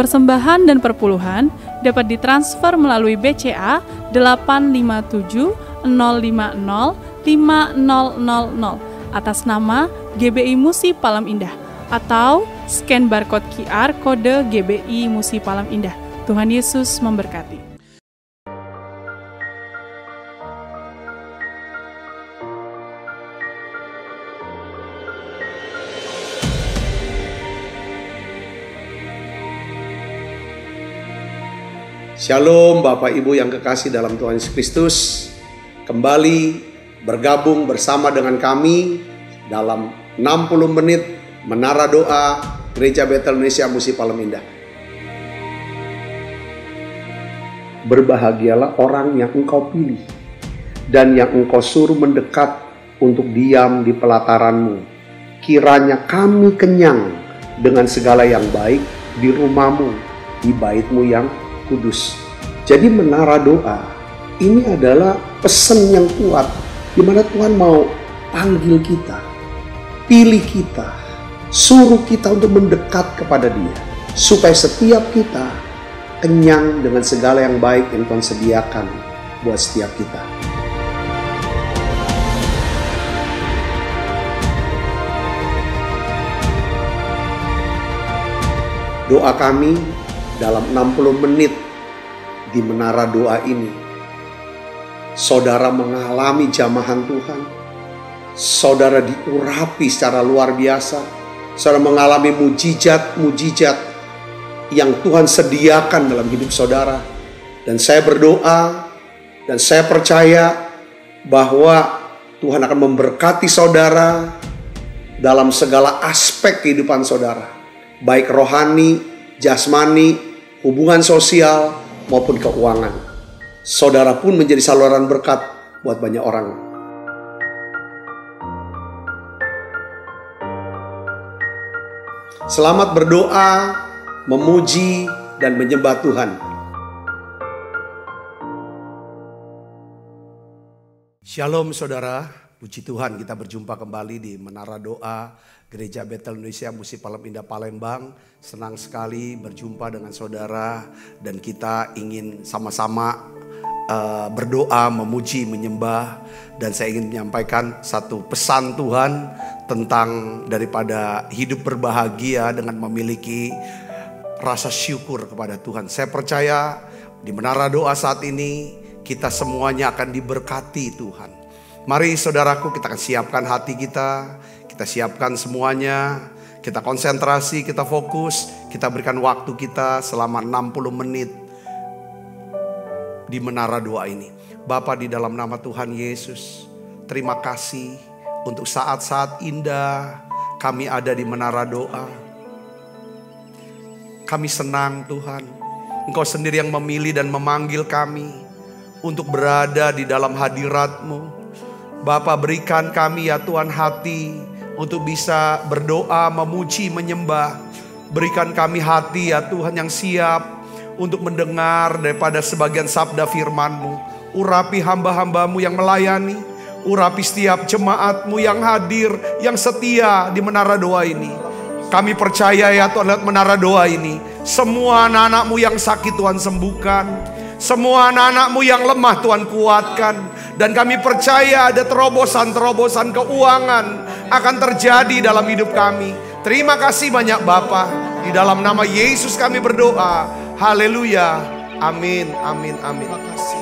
persembahan dan perpuluhan dapat ditransfer melalui BCA 857 050 5000 atas nama GBI Musi Palem Indah atau scan barcode QR kode GBI Musi Palem Indah. Tuhan Yesus memberkati. Shalom Bapak Ibu yang kekasih dalam Tuhan Yesus Kristus. Kembali bergabung bersama dengan kami dalam 60 menit Menara Doa Gereja Betel Indonesia Musi Palem Indah. Berbahagialah orang yang engkau pilih dan yang engkau suruh mendekat untuk diam di pelataranmu. Kiranya kami kenyang dengan segala yang baik di rumahmu, di baitmu yang kudus. Jadi menara doa ini adalah pesan yang kuat di mana Tuhan mau panggil kita, pilih kita, suruh kita untuk mendekat kepada Dia supaya setiap kita kenyang dengan segala yang baik yang Tuhan sediakan buat setiap kita. Doa kami dalam 60 menit di menara doa ini, saudara mengalami jamahan Tuhan, saudara diurapi secara luar biasa, saudara mengalami mujizat-mujizat yang Tuhan sediakan dalam hidup saudara. Dan saya berdoa dan saya percaya bahwa Tuhan akan memberkati saudara dalam segala aspek kehidupan saudara, baik rohani, jasmani, hubungan sosial maupun keuangan. Saudara pun menjadi saluran berkat buat banyak orang. Selamat berdoa, memuji, dan menyembah Tuhan. Shalom saudara, puji Tuhan kita berjumpa kembali di Menara Doa Gereja Betel Indonesia Musi Palem Indah Palembang. Senang sekali berjumpa dengan saudara dan kita ingin sama-sama berdoa, memuji, menyembah. Dan saya ingin menyampaikan satu pesan Tuhan tentang daripada hidup berbahagia dengan memiliki rasa syukur kepada Tuhan. Saya percaya di Menara Doa saat ini kita semuanya akan diberkati Tuhan. Mari saudaraku, kita akan siapkan hati kita siapkan semuanya, kita konsentrasi, kita fokus, kita berikan waktu kita selama 60 menit di Menara Doa ini. Bapa, di dalam nama Tuhan Yesus, terima kasih untuk saat-saat indah kami ada di Menara Doa. Kami senang Tuhan, Engkau sendiri yang memilih dan memanggil kami untuk berada di dalam hadirat-Mu. Bapa, berikan kami ya Tuhan hati untuk bisa berdoa, memuji, menyembah. Berikan kami hati ya Tuhan yang siap untuk mendengar daripada sebagian sabda firman-Mu. Urapi hamba-hamba-Mu yang melayani. Urapi setiap jemaat-Mu yang hadir, yang setia di Menara Doa ini. Kami percaya ya Tuhan, lewat Menara Doa ini, semua anak-anak-Mu yang sakit Tuhan sembuhkan. Semua anak-anak-Mu yang lemah Tuhan kuatkan. Dan kami percaya ada terobosan-terobosan keuangan akan terjadi dalam hidup kami. Terima kasih banyak Bapa. Di dalam nama Yesus kami berdoa. Haleluya. Amin, amin, amin. Terima kasih.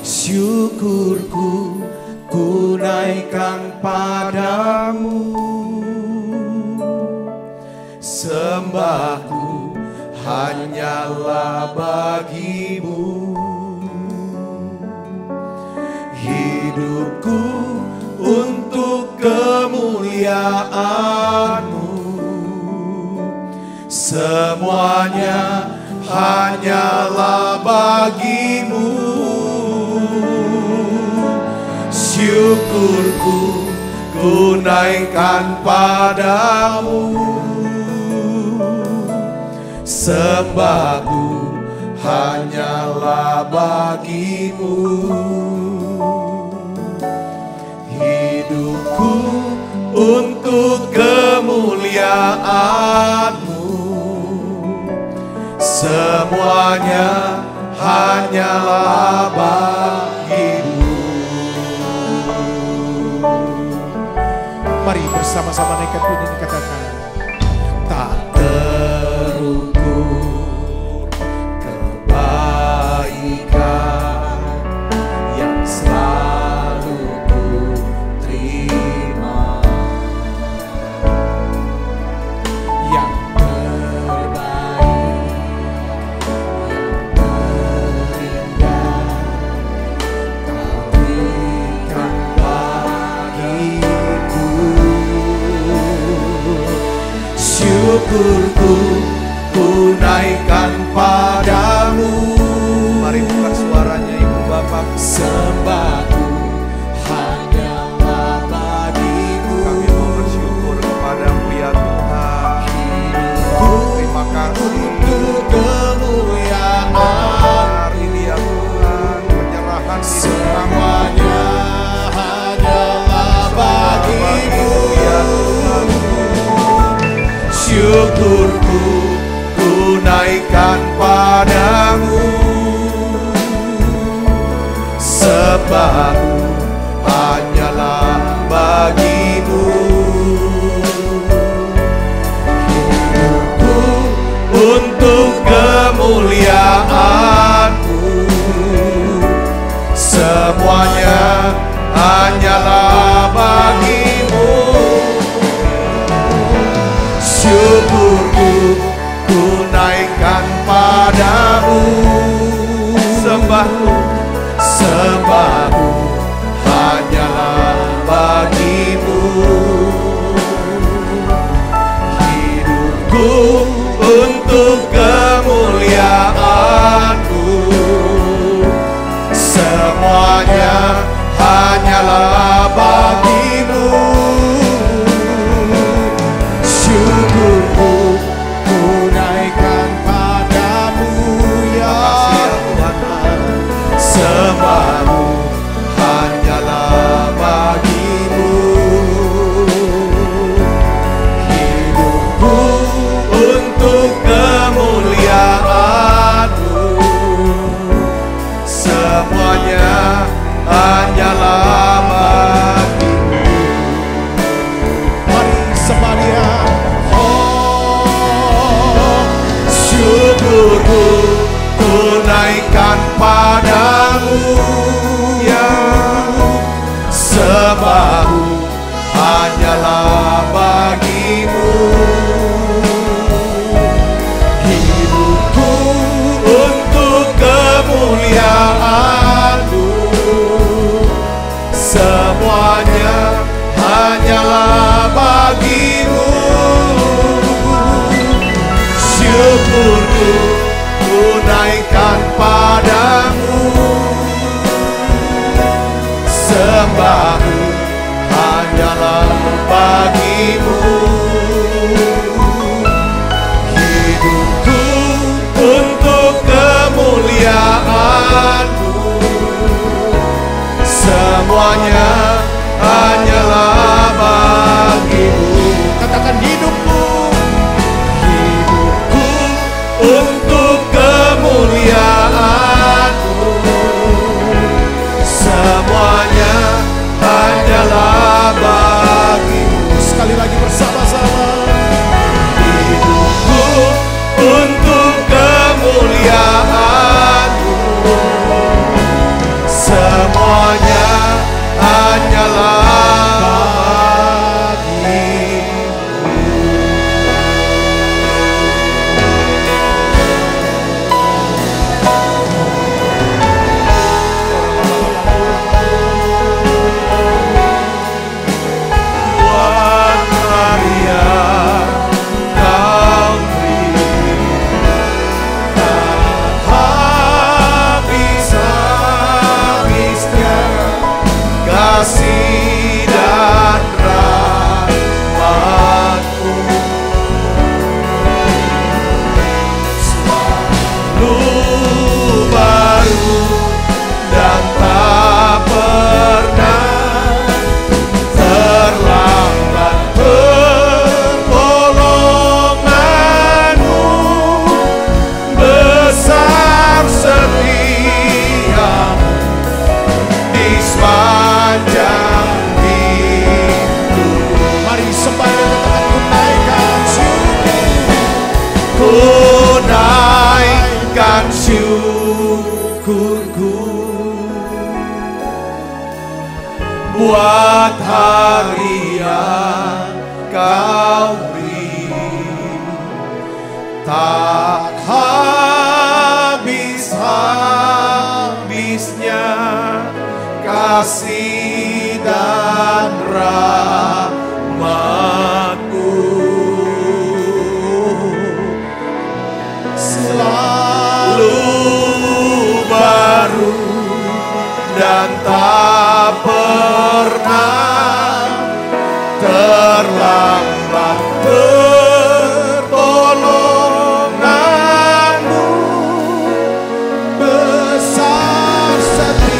Syukurku ku naikkan padamu, sembahku hanyalah bagimu. Hidupku untuk kemuliaan kemuliaan-Mu. Semuanya hanyalah bagi-Mu. Syukurku ku naikkan padamu. Sembahku hanyalah bagi-Mu. Hidupku untuk kemuliaan-Mu. Semuanya hanyalah bagi-Mu. Mari bersama-sama naikkan bunyi ini, katakan. Tak terukur kebaikan yang selalu ku terima, yang terbaik, yang terindah Kau berikan bagiku. Syukurku ku naikkan padamu. Mari buka suaranya Ibu Bapak. Sembahku hanyalah bagi-Mu. Kami mau bersyukur kepadamu ya Tuhan. Terima kasih Untuk kemuliaan hari ini ya Tuhan. Penyerahan hidup kami semuanya hanyalah bagi-Mu. ya Tuhan. Syukurku ku naikkan padamu. Sembahku hanyalah bagi-Mu. Hidupku untuk kemuliaan-Mu. Semuanya hanyalah bagi-Mu. Syukurku ku naikkan padamu. Sembahku hanyalah bagi-Mu. Hidupku untuk kemuliaan-Mu. Semuanya hanyalah bagi-Mu. Syukurku ku naikkan padamu ya Tuhan. Sembahku hanyalah bagi-Mu. Hidupku untuk kemuliaan-Mu. Semuanya hanyalah bagi-Mu. Mari sembah Dia. Syukurku ku naikkan padamu ya. Sembahku hanyalah bagi-Mu. Hidupku untuk kemuliaan-Mu. Semuanya hanyalah bagi-Mu. Syukurku ku naikkan padamu. Sembahku hanyalah bagi-Mu. Hidupku untuk kemuliaan-Mu. Semuanya hanyalah bagi-Mu. Katakan hidupku. Hidupku untuk kemuliaan-Mu. Semuanya hanyalah bagi-Mu. Sekali lagi bersama. kasih dan rahmat-Mu selalu baru dan tak pernah terlambat. Pertolongan-Mu besar setia-Mu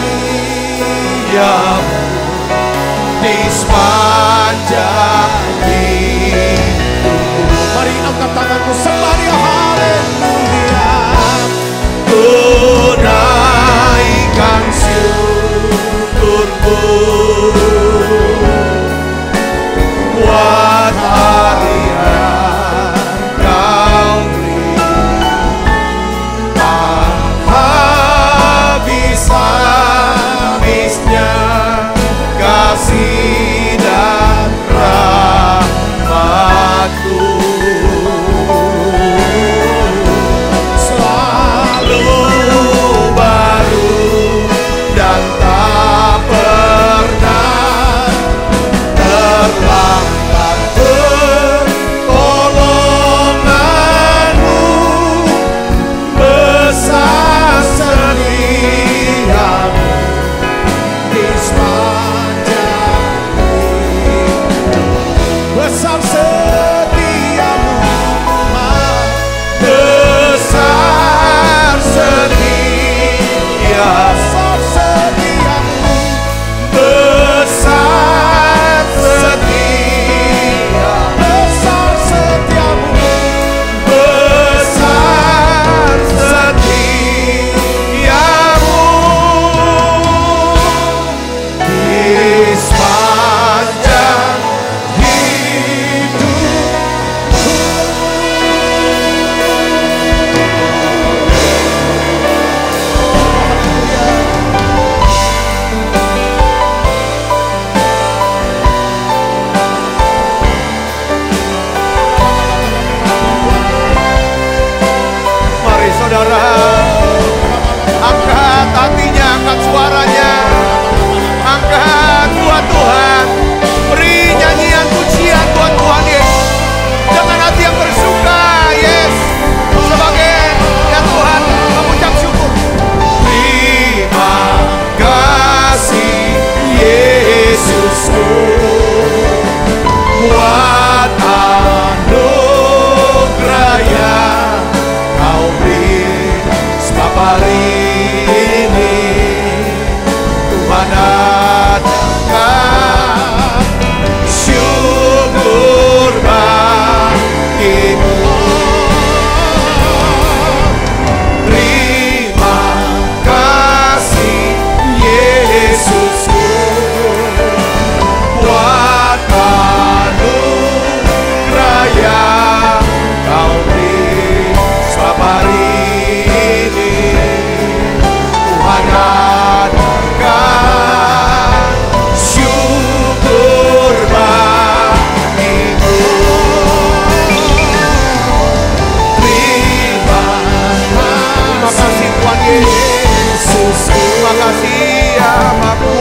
di sepanjang hidup. Mari angkat tanganmu sembari haleluya. Tunaikan syukurku buat hari yang Kau beri. Tak habis-habisnya kasih dan rahmat-Ku selalu baru dan tak pernah terlambat. Pertolongan-Mu besar setia-Mu di sepanjang hidup. Besar setia-Mu, besar setia, besar setia-Mu, besar setia, besar setia-Mu, besar setia-Mu di sepanjang hidupku. Mari saudara, angkat hatinya, angkat suaranya, angkat buat Tuhan. Beri nyanyian pujian buat Tuhan Yesus dengan hati yang bersuka, yes, sebagai ya Tuhan mengucap syukur. Terima kasih Yesusku buat anugerah yang Kau beri. Sebab hari ini Tuhan adakan syukur bagimu. Terima kasih Yesusku buat anugerah yang Kau beri. Sebab hari ini Tuhan adakan syukur bagimu. Terima kasih Tuhan Yesus. Terima kasih ya Bapa.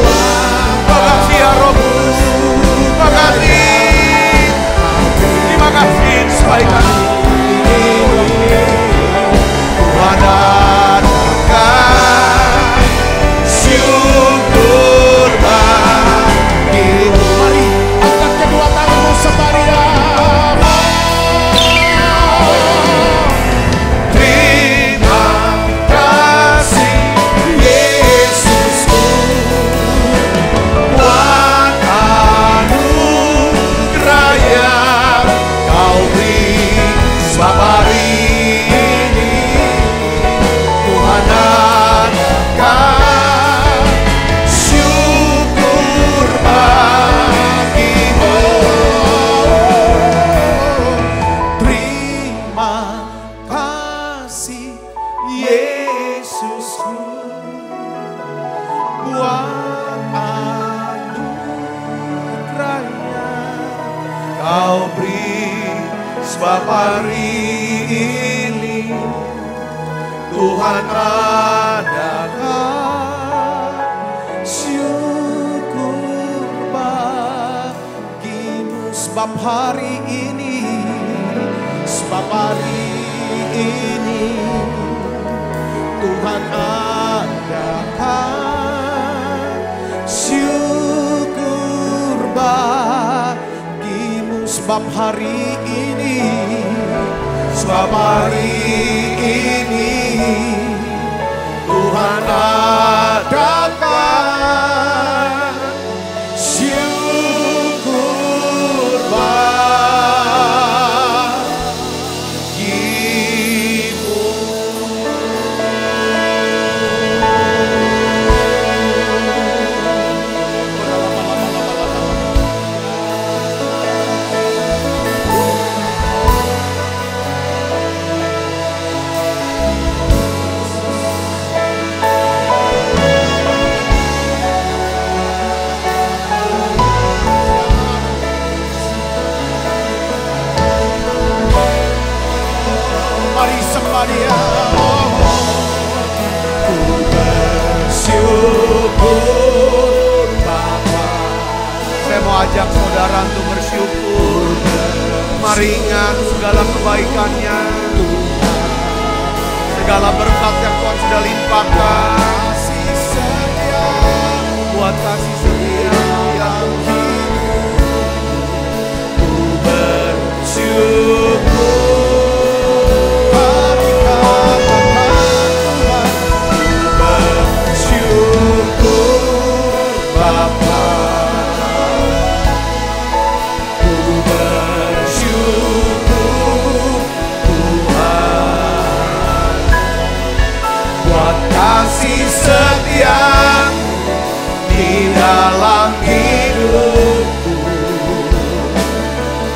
Terima kasih ya Roh Kudus. Terima kasih. Terima kasih supaya kami Tuhan adakan syukur bagimu. Mari angkat kedua tanganmu sembari terima kasih Yesusku buat anugerah yang Kau beri. Sebab hari ini Tuhan adakan syukur bagimu. Terima kasih Yesusku buat anugerah yang Kau beri. Sebab hari ini Tuhan adakan syukur sebab hari ini Tuhan adakan syukur bagimu. Sebab hari ini Tuhan adakan syukur bagimu. Mari sembah Dia. Ku bersyukur Bapa. Saya mau ajak saudara untuk bersyukur. Mari ingat segala kebaikannya, segala berkat yang Tuhan sudah limpahkan. Buat kasih setia yang Ku bersyukur. Kasih setia di dalam hidupku,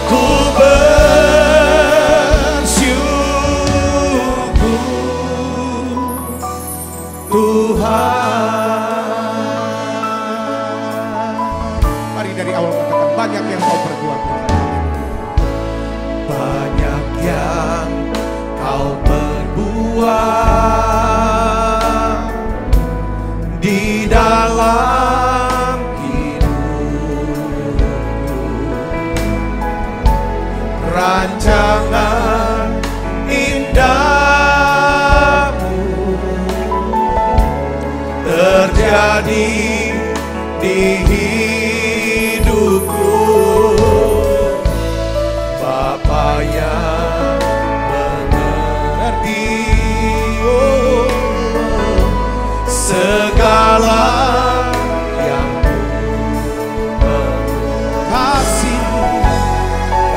ku bersyukur Tuhan. Mari dari awal katakan, banyak yang kau perbuat. Banyak yang kau perbuat di dalam hidupku. Rancangan indahmu terjadi di hidupku. Bapa yang mengerti segala yang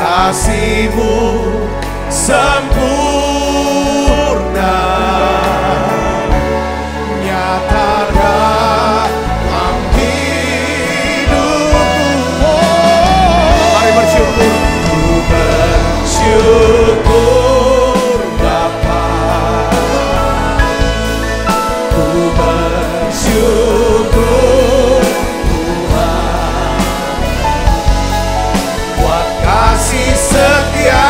kasih-Mu sempurna nyata dalam hidupku. Mari bersyukur. Ku bersyukur Bapa. Ku bersyukur Tuhan buat kasih setia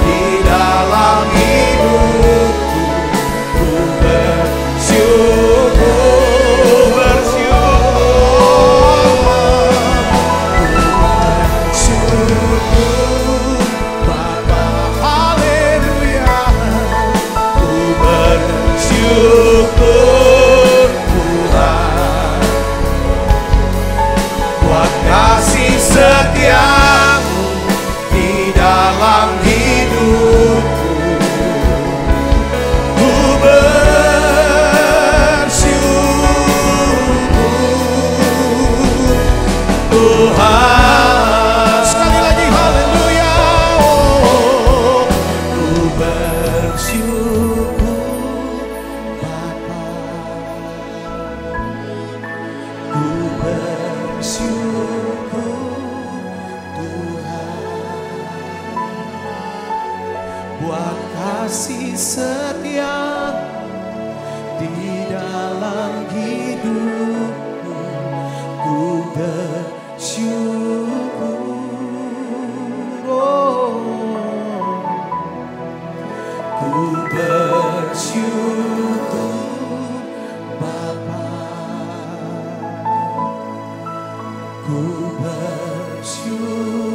di dalam hidupku. Ku bersyukur, bersyukur Bapa. Haleluya. Ku bersyukur Tuhan buat kasih setia-Mu di dalam hidupku. Ku bersyukur Tuhan. Sekali lagi haleluya. Oh, ku bersyukur Bapa. Ku bersyukur Tuhan buat kasih setia di dalam hidupku. Ku bersyukur. Oh, ku bersyukur Bapa. Ku bersyukur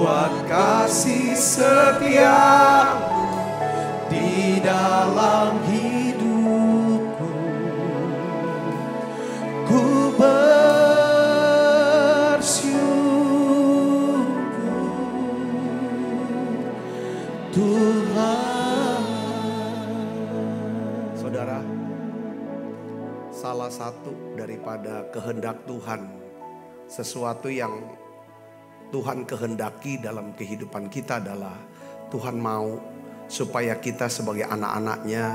buat kasih setia di dalam hidupku. Ku bersyukur Tuhan. Saudara, salah satu daripada kehendak Tuhan, sesuatu yang Tuhan kehendaki dalam kehidupan kita adalah Tuhan mau supaya kita sebagai anak-anaknya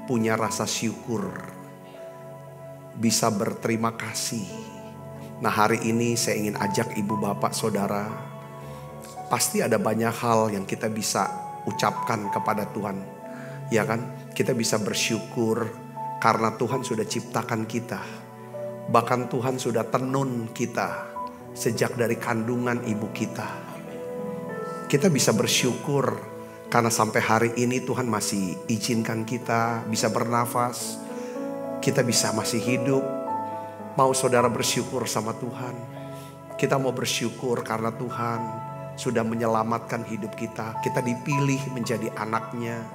punya rasa syukur, bisa berterima kasih. Nah, hari ini saya ingin ajak ibu bapak saudara, pasti ada banyak hal yang kita bisa ucapkan kepada Tuhan, ya kan? Kita bisa bersyukur karena Tuhan sudah ciptakan kita, bahkan Tuhan sudah tenun kita sejak dari kandungan ibu kita. Kita bisa bersyukur karena sampai hari ini Tuhan masih izinkan kita bisa bernafas. Kita bisa masih hidup. Mau saudara bersyukur sama Tuhan? Kita mau bersyukur karena Tuhan sudah menyelamatkan hidup kita. Kita dipilih menjadi anaknya.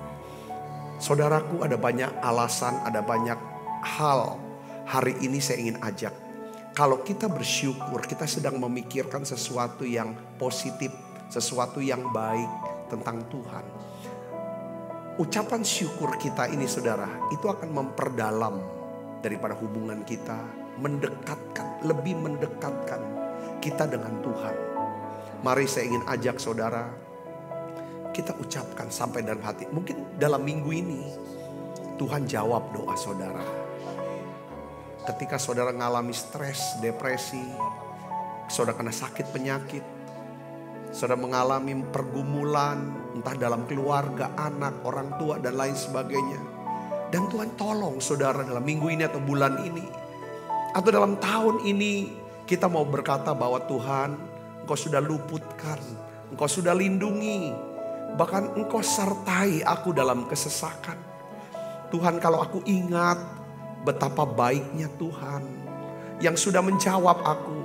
Saudaraku, ada banyak alasan, ada banyak hal. Hari ini saya ingin ajak, kalau kita bersyukur, kita sedang memikirkan sesuatu yang positif, sesuatu yang baik tentang Tuhan. Ucapan syukur kita ini saudara, itu akan memperdalam daripada hubungan kita, mendekatkan, lebih mendekatkan kita dengan Tuhan. Mari saya ingin ajak saudara, kita ucapkan sampai dalam hati. Mungkin dalam minggu ini Tuhan jawab doa saudara. Ketika saudara mengalami stres, depresi, saudara kena sakit penyakit, saudara mengalami pergumulan, entah dalam keluarga, anak, orang tua, dan lain sebagainya. Dan Tuhan tolong saudara dalam minggu ini atau bulan ini, atau dalam tahun ini, kita mau berkata bahwa Tuhan, Engkau sudah luputkan, Engkau sudah lindungi, bahkan Engkau sertai aku dalam kesesakan. Tuhan, kalau aku ingat betapa baiknya Tuhan yang sudah menjawab aku,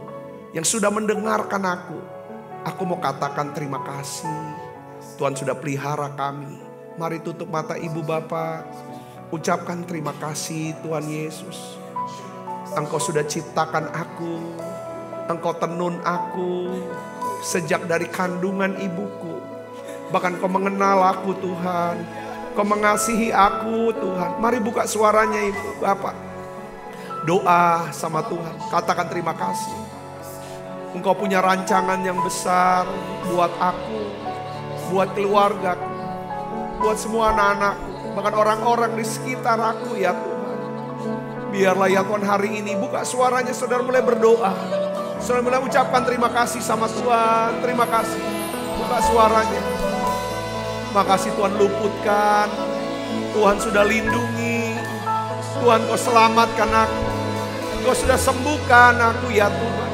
yang sudah mendengarkan aku mau katakan terima kasih. Tuhan sudah pelihara kami. Mari tutup mata ibu bapak, ucapkan terima kasih Tuhan Yesus. Engkau sudah ciptakan aku, Engkau tenun aku sejak dari kandungan ibuku. Bahkan Kau mengenal aku Tuhan, Kau mengasihi aku Tuhan. Mari buka suaranya ibu bapak, doa sama Tuhan, katakan terima kasih. Engkau punya rancangan yang besar buat aku, buat keluargaku, buat semua anak-anakku, bahkan orang-orang di sekitar aku ya Tuhan. Biarlah ya Tuhan hari ini buka suaranya, saudara mulai berdoa, saudara mulai ucapkan terima kasih sama Tuhan. Terima kasih, buka suaranya. Makasih Tuhan luputkan, Tuhan sudah lindungi, Tuhan Kau selamatkan aku, Kau sudah sembuhkan aku ya Tuhan.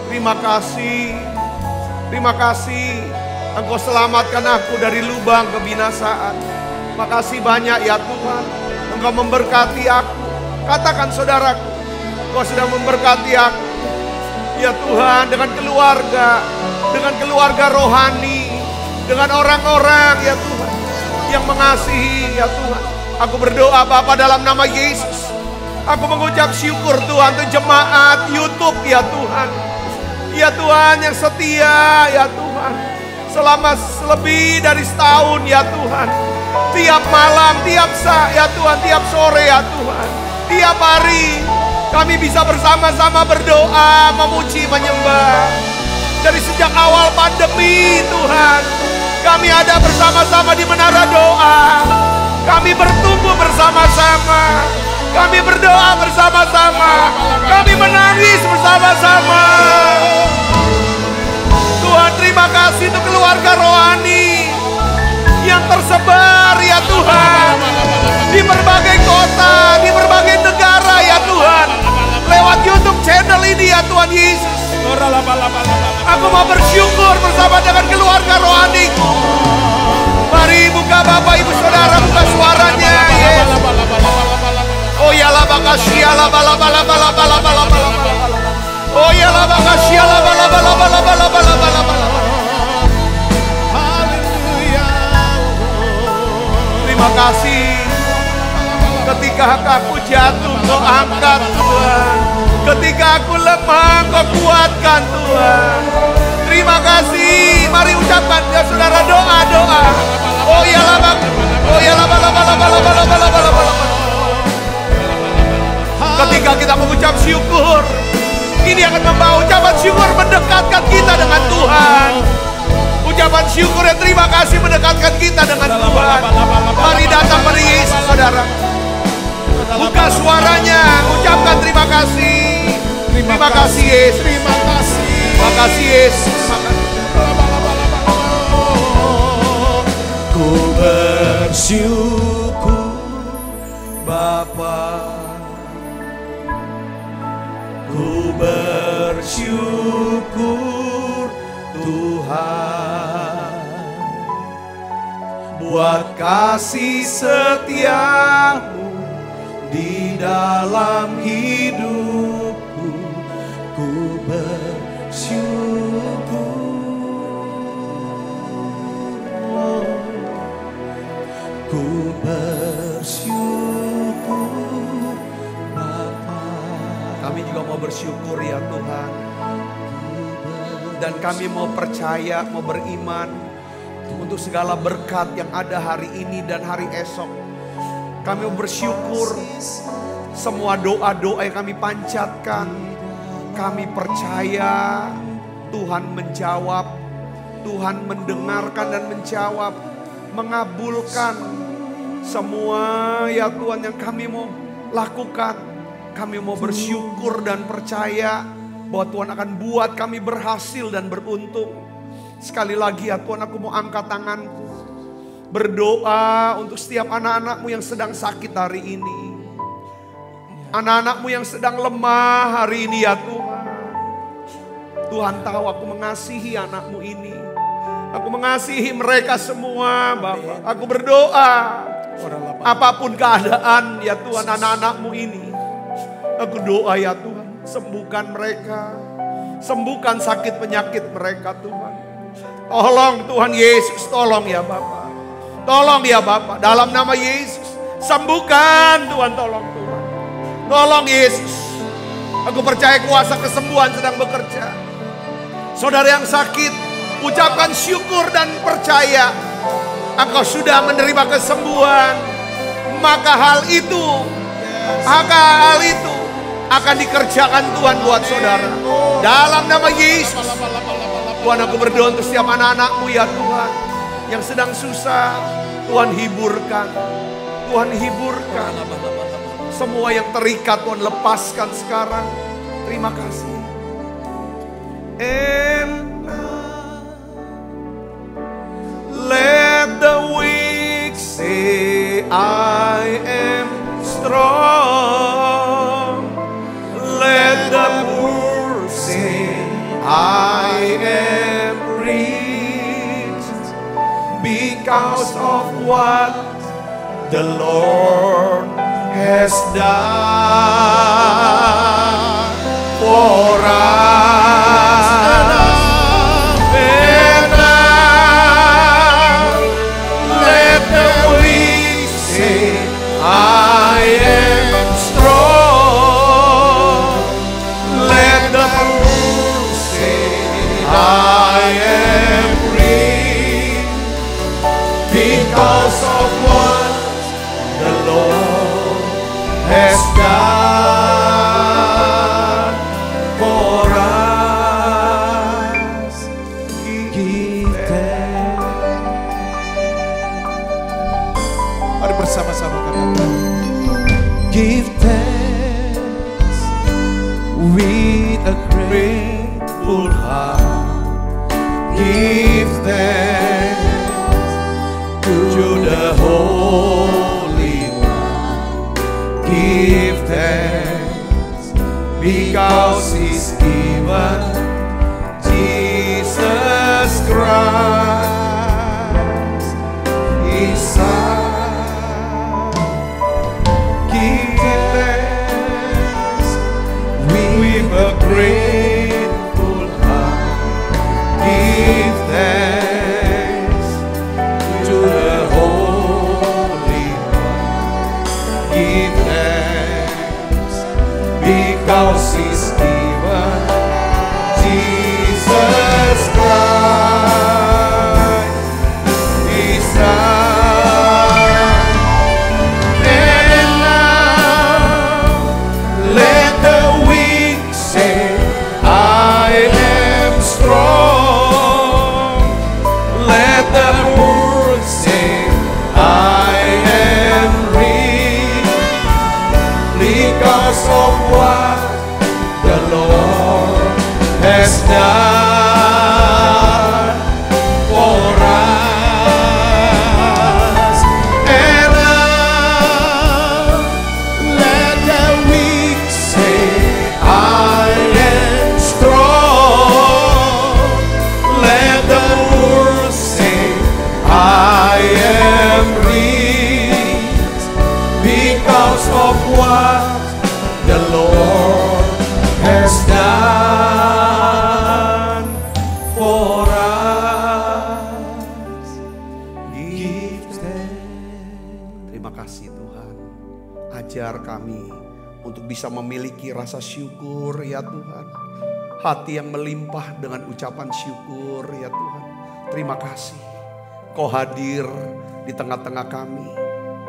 Terima kasih, terima kasih Engkau selamatkan aku dari lubang kebinasaan. Makasih banyak ya Tuhan, Engkau memberkati aku. Katakan saudaraku, Kau sudah memberkati aku ya Tuhan, dengan keluarga rohani, dengan orang-orang ya Tuhan yang mengasihi ya Tuhan. Aku berdoa Bapa dalam nama Yesus. Aku mengucap syukur Tuhan untuk jemaat YouTube ya Tuhan. Ya Tuhan yang setia ya Tuhan. Selama lebih dari setahun ya Tuhan. Tiap malam, tiap saat ya Tuhan, tiap sore ya Tuhan. Tiap hari kami bisa bersama-sama berdoa, memuji, menyembah. Dari sejak awal pandemi Tuhan, kami ada bersama-sama di menara doa. Kami bertumbuh bersama-sama. Kami berdoa bersama-sama. Kami menangis bersama-sama. Tuhan, terima kasih untuk keluarga rohani yang tersebar ya Tuhan, di berbagai kota, di berbagai negara ya Tuhan, lewat YouTube channel ini ya Tuhan Yesus. Aku mau bersyukur bersama dengan keluarga rohaniku. Mari buka Bapak Ibu Saudara, buka suaranya Yesus. Oh ya la bakasya la bala bala bala bala bala bala. Oh ya la bakasya la bala bala bala bala bala bala bala. Terima kasih. Ketika aku jatuh, Kau angkat Tuhan. Ketika aku lemah, Kau kuatkan Tuhan. Terima kasih. Mari ucapkan ya saudara, doa-doa. Oh ya lama. Oh ya lama. Ketika kita mengucap syukur, ini akan membawa ucapan syukur mendekatkan kita dengan Tuhan. Ucapan syukur dan terima kasih mendekatkan kita dengan Tuhan. Mari datang pada Yesus, saudara. Buka suaranya, ucapkan terima kasih. Terima kasih Yesus. Terima kasih. Terima kasih Yesus. Ku bersyukur Bapa, ku bersyukur Tuhan buat kasih setiamu di dalam hidupku. Ku bersyukur, ku bersyukur Bapa. Kami juga mau bersyukur ya Tuhan. Dan kami mau percaya, mau beriman untuk segala berkat yang ada hari ini dan hari esok. Kami mau bersyukur semua doa-doa yang kami panjatkan. Kami percaya Tuhan menjawab, Tuhan mendengarkan dan menjawab, mengabulkan semua ya Tuhan yang kami mau lakukan. Kami mau bersyukur dan percaya bahwa Tuhan akan buat kami berhasil dan beruntung. Sekali lagi ya Tuhan, aku mau angkat tanganku, berdoa untuk setiap anak-anakmu yang sedang sakit hari ini. Anak-anakmu yang sedang lemah hari ini ya Tuhan. Tuhan tahu aku mengasihi anakmu ini. Aku mengasihi mereka semua Bapak. Aku berdoa, apapun keadaan ya Tuhan anak-anakmu ini, aku doa ya Tuhan, sembuhkan mereka. Sembuhkan sakit penyakit mereka Tuhan. Tolong Tuhan Yesus, tolong ya Bapak. Tolong ya Bapak, dalam nama Yesus. Sembuhkan Tuhan, tolong Tuhan. Tolong Yesus. Aku percaya kuasa kesembuhan sedang bekerja. Saudara yang sakit, ucapkan syukur dan percaya. Engkau sudah menerima kesembuhan. Maka hal itu akan dikerjakan Tuhan buat saudara. Dalam nama Yesus. Tuhan, aku berdoa untuk setiap anak-anakmu ya Tuhan, yang sedang susah, Tuhan hiburkan. Tuhan hiburkan. Semua yang terikat Tuhan lepaskan sekarang. Terima kasih. And let the weak say I am strong. Let the poor say I am rich because of what the Lord has done for us. And now let the weak say I am strong. Let the poor say I am rich because of what the Lord has done for us. Give thanks. Mari bersama-sama katakan. Give thanks with a grateful heart. Give thanks to the Holy One. Give thanks because He's given Jesus Christ, His Son. Give thanks with a grateful heart. Give thanks to the Holy because He's given Jesus Christ, His Son. And now let the weak say, I am strong. Let the poor say, I am rich, because of what the Lord has done for us. And now let the weak say, I am strong. Let the poor say, I am rich, because of what the Lord has done for us. Give thanks. Terima kasih Tuhan. Ajar kami untuk bisa memiliki rasa syukur ya Tuhan. Hati yang melimpah dengan ucapan syukur ya Tuhan. Terima kasih. Kau hadir di tengah-tengah kami.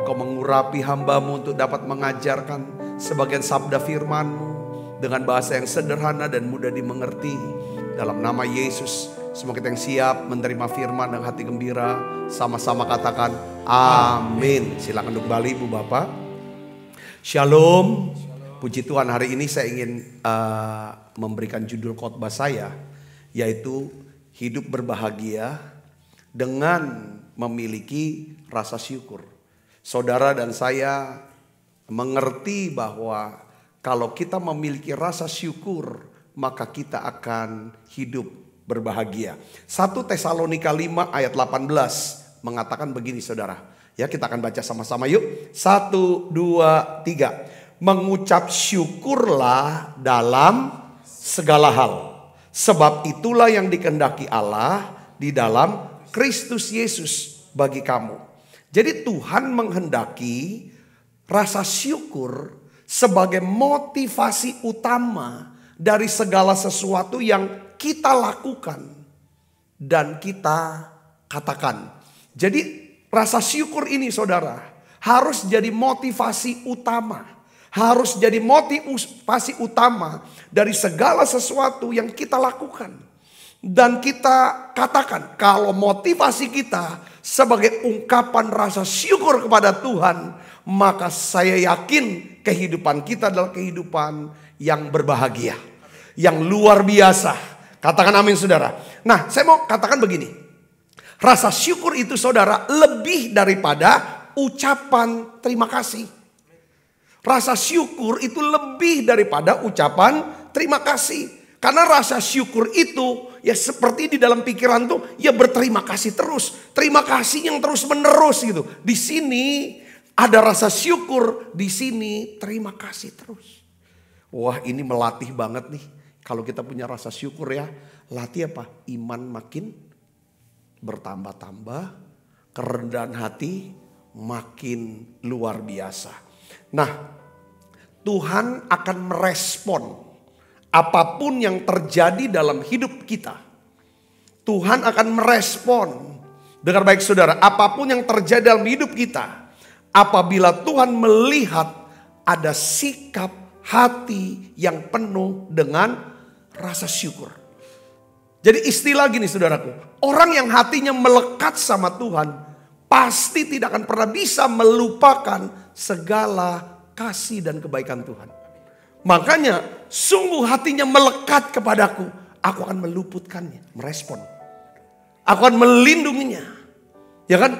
Kau mengurapi hamba-Mu untuk dapat mengajarkan sebagian sabda firman-Mu dengan bahasa yang sederhana dan mudah dimengerti. Dalam nama Yesus, semua kita yang siap menerima firman dengan hati gembira, sama-sama katakan amin. Silakan duduk kembali Ibu Bapak. Shalom. Puji Tuhan, hari ini saya ingin memberikan judul khotbah saya, yaitu hidup berbahagia dengan memiliki rasa syukur. Saudara dan saya mengerti bahwa kalau kita memiliki rasa syukur, maka kita akan hidup berbahagia. 1 Tesalonika 5 ayat 18 mengatakan begini saudara. Ya, kita akan baca sama-sama yuk. 1, 2, 3. Mengucap syukurlah dalam segala hal, sebab itulah yang dikehendaki Allah di dalam Kristus Yesus bagi kamu. Jadi Tuhan menghendaki rasa syukur sebagai motivasi utama dari segala sesuatu yang kita lakukan dan kita katakan. Jadi rasa syukur ini saudara harus jadi motivasi utama. Harus jadi motivasi utama dari segala sesuatu yang kita lakukan. Dan kita katakan kalau motivasi kita sebagai ungkapan rasa syukur kepada Tuhan, maka saya yakin kehidupan kita adalah kehidupan yang berbahagia, yang luar biasa. Katakan amin saudara. Nah, saya mau katakan begini. Rasa syukur itu saudara lebih daripada ucapan terima kasih. Rasa syukur itu lebih daripada ucapan terima kasih. Karena rasa syukur itu ya seperti di dalam pikiran tuh ya berterima kasih terus. Terima kasih yang terus menerus gitu. Di sini ada rasa syukur, di sini terima kasih terus. Wah, ini melatih banget nih. Kalau kita punya rasa syukur ya, latih apa? Iman makin bertambah-tambah, kerendahan hati makin luar biasa. Nah, Tuhan akan merespon apapun yang terjadi dalam hidup kita. Tuhan akan merespon. Dengar baik saudara, apapun yang terjadi dalam hidup kita, apabila Tuhan melihat ada sikap hati yang penuh dengan rasa syukur. Jadi istilah gini saudaraku, orang yang hatinya melekat sama Tuhan pasti tidak akan pernah bisa melupakan segala kasih dan kebaikan Tuhan. Makanya sungguh hatinya melekat kepadaku, aku akan meluputkannya, merespon. Aku akan melindunginya. Ya kan?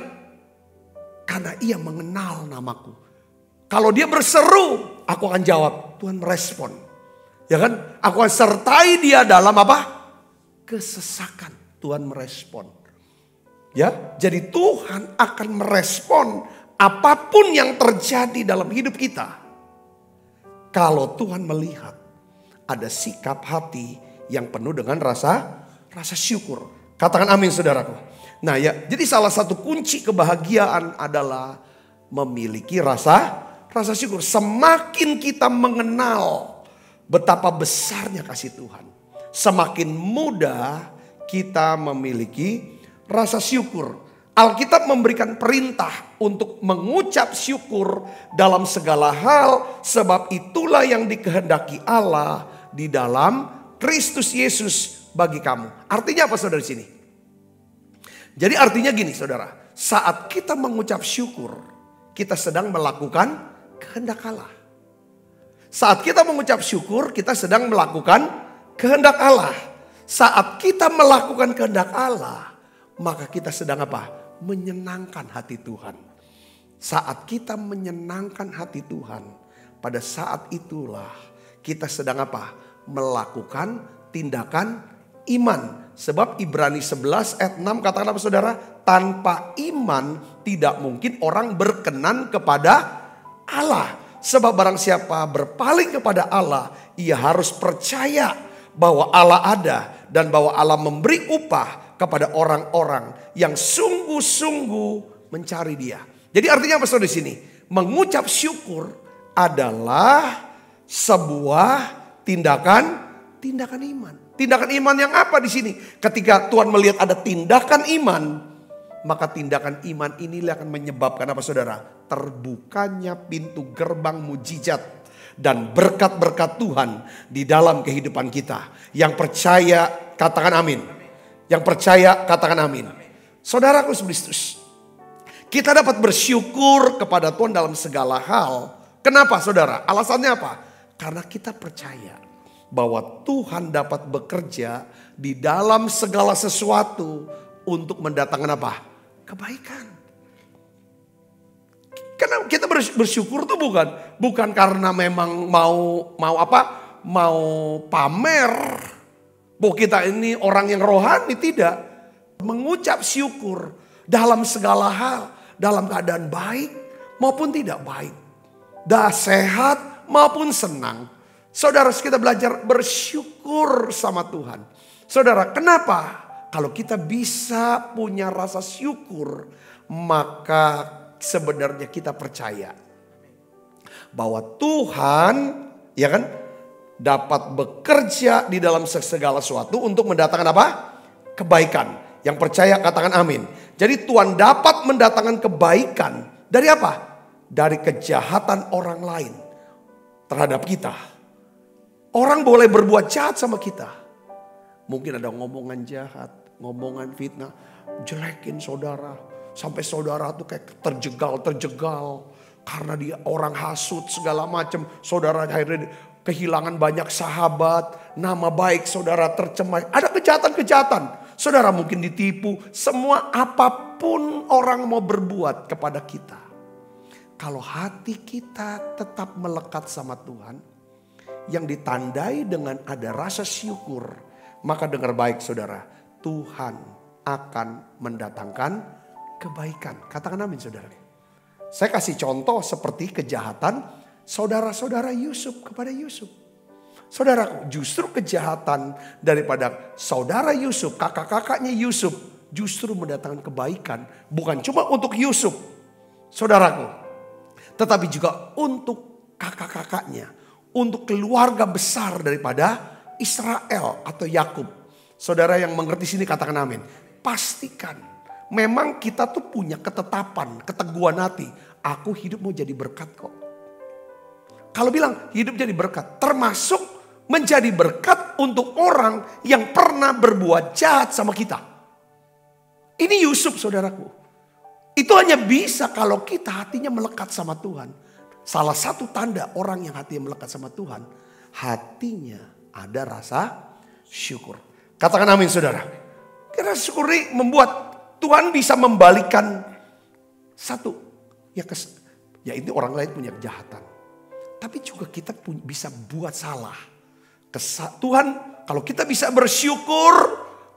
Karena ia mengenal namaku. Kalau dia berseru, aku akan jawab. Tuhan merespon. Ya kan? Aku akan sertai dia dalam apa? Kesesakan. Tuhan merespon. Ya, jadi Tuhan akan merespon apapun yang terjadi dalam hidup kita. Kalau Tuhan melihat ada sikap hati yang penuh dengan rasa syukur. Katakan amin saudaraku. Nah ya, jadi salah satu kunci kebahagiaan adalah memiliki rasa syukur. Semakin kita mengenal betapa besarnya kasih Tuhan. Semakin mudah kita memiliki rasa syukur. Alkitab memberikan perintah untuk mengucap syukur dalam segala hal, sebab itulah yang dikehendaki Allah di dalam Kristus Yesus bagi kamu. Artinya apa saudara di sini? Jadi artinya gini saudara, saat kita mengucap syukur, kita sedang melakukan kehendak Allah. Saat kita mengucap syukur, kita sedang melakukan kehendak Allah. Saat kita melakukan kehendak Allah, maka kita sedang apa? Menyenangkan hati Tuhan. Saat kita menyenangkan hati Tuhan, pada saat itulah kita sedang apa? Melakukan tindakan iman. Sebab Ibrani 11 ayat 6 katakan apa saudara? Tanpa iman tidak mungkin orang berkenan kepada Allah. Sebab barang siapa berpaling kepada Allah, ia harus percaya bahwa Allah ada dan bahwa Allah memberi upah kepada orang-orang yang sungguh-sungguh mencari Dia. Jadi artinya apa saudara di sini? Mengucap syukur adalah sebuah tindakan iman. Tindakan iman yang apa di sini? Ketika Tuhan melihat ada tindakan iman, maka tindakan iman inilah akan menyebabkan apa saudara? Terbukanya pintu gerbang mujizat dan berkat-berkat Tuhan di dalam kehidupan kita. Yang percaya katakan amin. Yang percaya katakan amin. Saudaraku Kristus, kita dapat bersyukur kepada Tuhan dalam segala hal. Kenapa saudara? Alasannya apa? Karena kita percaya bahwa Tuhan dapat bekerja di dalam segala sesuatu untuk mendatangkan apa? Kebaikan. Karena kita bersyukur tuh bukan karena memang mau pamer. Bahwa kita ini orang yang rohani, tidak. Mengucap syukur dalam segala hal, dalam keadaan baik maupun tidak baik. Dah sehat maupun senang. Saudara, kita belajar bersyukur sama Tuhan. Saudara, kenapa? Kalau kita bisa punya rasa syukur, maka sebenarnya kita percaya bahwa Tuhan, ya kan, dapat bekerja di dalam segala sesuatu untuk mendatangkan apa? Kebaikan. Yang percaya katakan amin. Jadi Tuhan dapat mendatangkan kebaikan dari apa? Dari kejahatan orang lain terhadap kita. Orang boleh berbuat jahat sama kita. Mungkin ada ngomongan jahat, ngomongan fitnah, jelekin saudara. Sampai saudara tuh kayak terjegal. Karena dia orang hasut segala macam. Saudara akhirnya kehilangan banyak sahabat. Nama baik saudara tercemar. Ada kejahatan-kejahatan. Saudara mungkin ditipu. Semua apapun orang mau berbuat kepada kita. Kalau hati kita tetap melekat sama Tuhan. Yang ditandai dengan ada rasa syukur. Maka dengar baik saudara. Tuhan akan mendatangkan kebaikan. Katakan amin saudara. Saya kasih contoh seperti kejahatan saudara-saudara Yusuf kepada Yusuf. Saudaraku, justru kejahatan daripada saudara Yusuf, kakak-kakaknya Yusuf, justru mendatangkan kebaikan. Bukan cuma untuk Yusuf, saudaraku, tetapi juga untuk kakak-kakaknya, untuk keluarga besar daripada Israel atau Yakub. Saudara yang mengerti sini katakan amin. Pastikan, memang kita tuh punya ketetapan, keteguhan hati. Aku hidup mau jadi berkat kok. Kalau bilang hidup jadi berkat, termasuk menjadi berkat untuk orang yang pernah berbuat jahat sama kita. Ini Yusuf saudaraku. Itu hanya bisa kalau kita hatinya melekat sama Tuhan. Salah satu tanda orang yang hatinya melekat sama Tuhan, hatinya ada rasa syukur. Katakan amin saudara. Karena syukur ini membuat Tuhan bisa membalikan satu. Ya ini orang lain punya kejahatan. Tapi juga kita bisa buat salah. Tuhan kalau kita bisa bersyukur,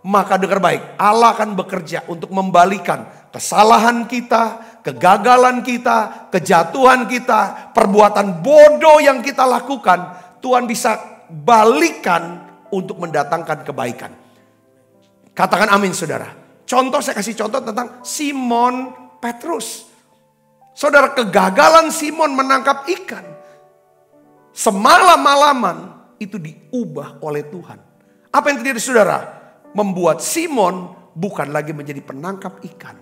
maka dengar baik. Allah akan bekerja untuk membalikan kesalahan kita, kegagalan kita, kejatuhan kita, perbuatan bodoh yang kita lakukan. Tuhan bisa balikan untuk mendatangkan kebaikan. Katakan amin saudara. Contoh, saya kasih contoh tentang Simon Petrus. Saudara, kegagalan Simon menangkap ikan. Semalam-malaman itu diubah oleh Tuhan. Apa yang terjadi saudara? Membuat Simon bukan lagi menjadi penangkap ikan,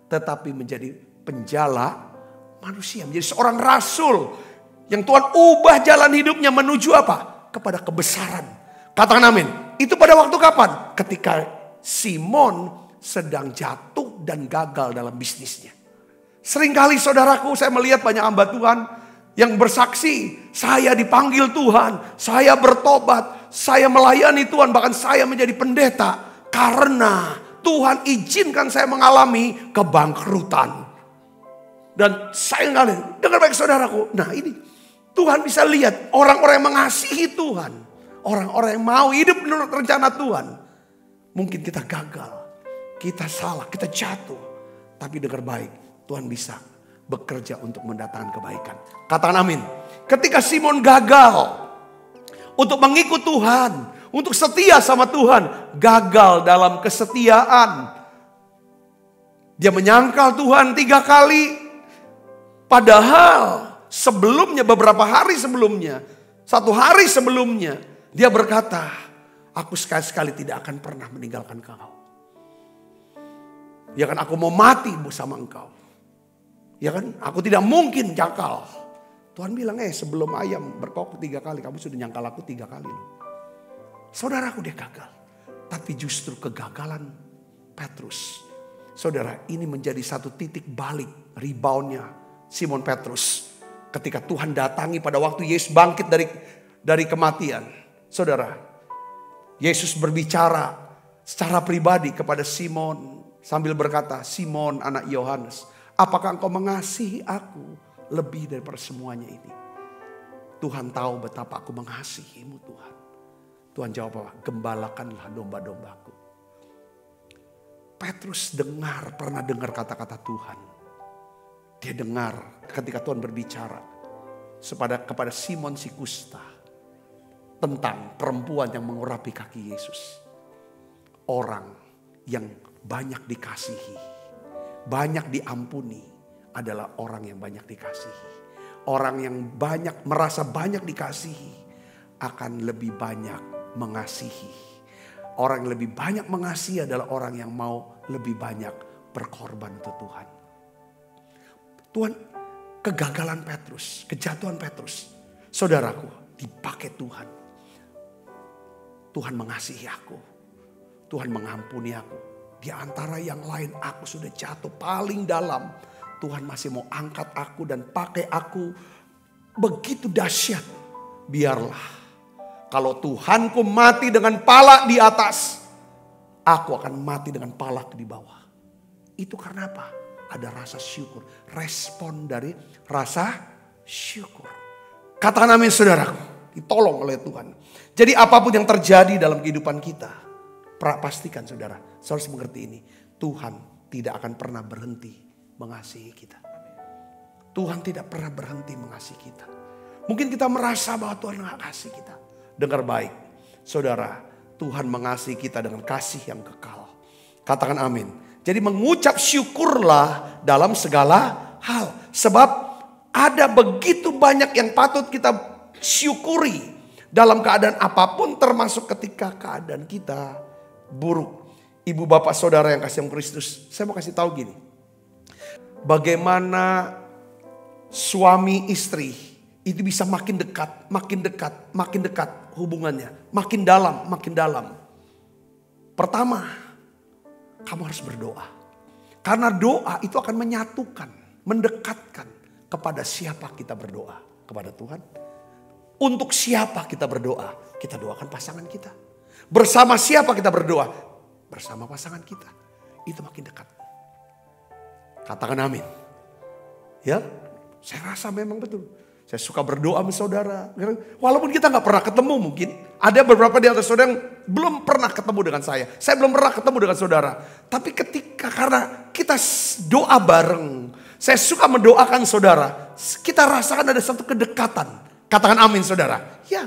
tetapi menjadi penjala manusia. Menjadi seorang rasul yang Tuhan ubah jalan hidupnya menuju apa? Kepada kebesaran. Katakan amin. Itu pada waktu kapan? Ketika Simon sedang jatuh dan gagal dalam bisnisnya. Seringkali saudaraku, saya melihat banyak hamba Tuhan yang bersaksi, saya dipanggil Tuhan, saya bertobat, saya melayani Tuhan, bahkan saya menjadi pendeta karena Tuhan izinkan saya mengalami kebangkrutan. Dan saya ngalih, dengar baik saudaraku. Nah ini, Tuhan bisa lihat orang-orang yang mengasihi Tuhan. Orang-orang yang mau hidup menurut rencana Tuhan. Mungkin kita gagal, kita salah, kita jatuh. Tapi dengar baik, Tuhan bisa bekerja untuk mendatangkan kebaikan. Katakan amin. Ketika Simon gagal untuk mengikut Tuhan, untuk setia sama Tuhan, gagal dalam kesetiaan. Dia menyangkal Tuhan 3 kali. Padahal sebelumnya, beberapa hari sebelumnya, 1 hari sebelumnya, dia berkata, aku sekali-sekali tidak akan pernah meninggalkan kau. Ya kan, aku mau mati bersama engkau. Ya kan, aku tidak mungkin nyangkal. Tuhan bilang, sebelum ayam berkokok 3 kali, kamu sudah nyangkal aku 3 kali loh. Saudaraku, dia gagal. Tapi justru kegagalan Petrus, saudara, ini menjadi satu titik balik reboundnya Simon Petrus. Ketika Tuhan datangi pada waktu Yesus bangkit dari kematian. Saudara, Yesus berbicara secara pribadi kepada Simon sambil berkata, Simon anak Yohanes, apakah engkau mengasihi aku lebih daripada semuanya ini? Tuhan tahu betapa aku mengasihimu Tuhan. Tuhan jawab apa? Gembalakanlah domba-dombaku. Petrus pernah dengar kata-kata Tuhan. Dia dengar ketika Tuhan berbicara kepada Simon si kusta tentang perempuan yang mengurapi kaki Yesus. Orang yang banyak dikasihi, banyak diampuni adalah orang yang banyak dikasihi. Orang yang merasa banyak dikasihi akan lebih banyak mengasihi. Orang yang lebih banyak mengasihi adalah orang yang mau lebih banyak berkorban untuk Tuhan. Tuhan, kegagalan Petrus, kejatuhan Petrus, saudaraku, dipakai Tuhan. Tuhan mengasihi aku. Tuhan mengampuni aku. Di antara yang lain aku sudah jatuh paling dalam. Tuhan masih mau angkat aku dan pakai aku. Begitu dahsyat. Biarlah. Kalau Tuhanku mati dengan pala di atas, aku akan mati dengan pala di bawah. Itu karena apa? Ada rasa syukur. Respon dari rasa syukur. Katakan amin saudaraku. Ditolong oleh Tuhan. Jadi apapun yang terjadi dalam kehidupan kita, pastikan saudara harus mengerti ini. Tuhan tidak akan pernah berhenti mengasihi kita. Tuhan tidak pernah berhenti mengasihi kita. Mungkin kita merasa bahwa Tuhan gak kasih kita. Dengar baik, saudara, Tuhan mengasihi kita dengan kasih yang kekal. Katakan amin. Jadi mengucap syukurlah dalam segala hal. Sebab ada begitu banyak yang patut kita syukuri dalam keadaan apapun, termasuk ketika keadaan kita buruk. Ibu bapak saudara yang kasih Kristus, saya mau kasih tahu gini. Bagaimana suami istri itu bisa makin dekat, makin dekat, makin dekat hubungannya. Makin dalam, makin dalam. Pertama, kamu harus berdoa. Karena doa itu akan menyatukan, mendekatkan kepada siapa kita berdoa. Kepada Tuhan. Untuk siapa kita berdoa? Kita doakan pasangan kita. Bersama siapa kita berdoa? Bersama pasangan kita. Itu makin dekat. Katakan amin. Ya, saya rasa memang betul. Saya suka berdoa sama saudara. Walaupun kita gak pernah ketemu mungkin. Ada beberapa di antara saudara yang belum pernah ketemu dengan saya. Saya belum pernah ketemu dengan saudara. Tapi karena kita doa bareng. Saya suka mendoakan saudara. Kita rasakan ada satu kedekatan. Katakan amin saudara. Ya,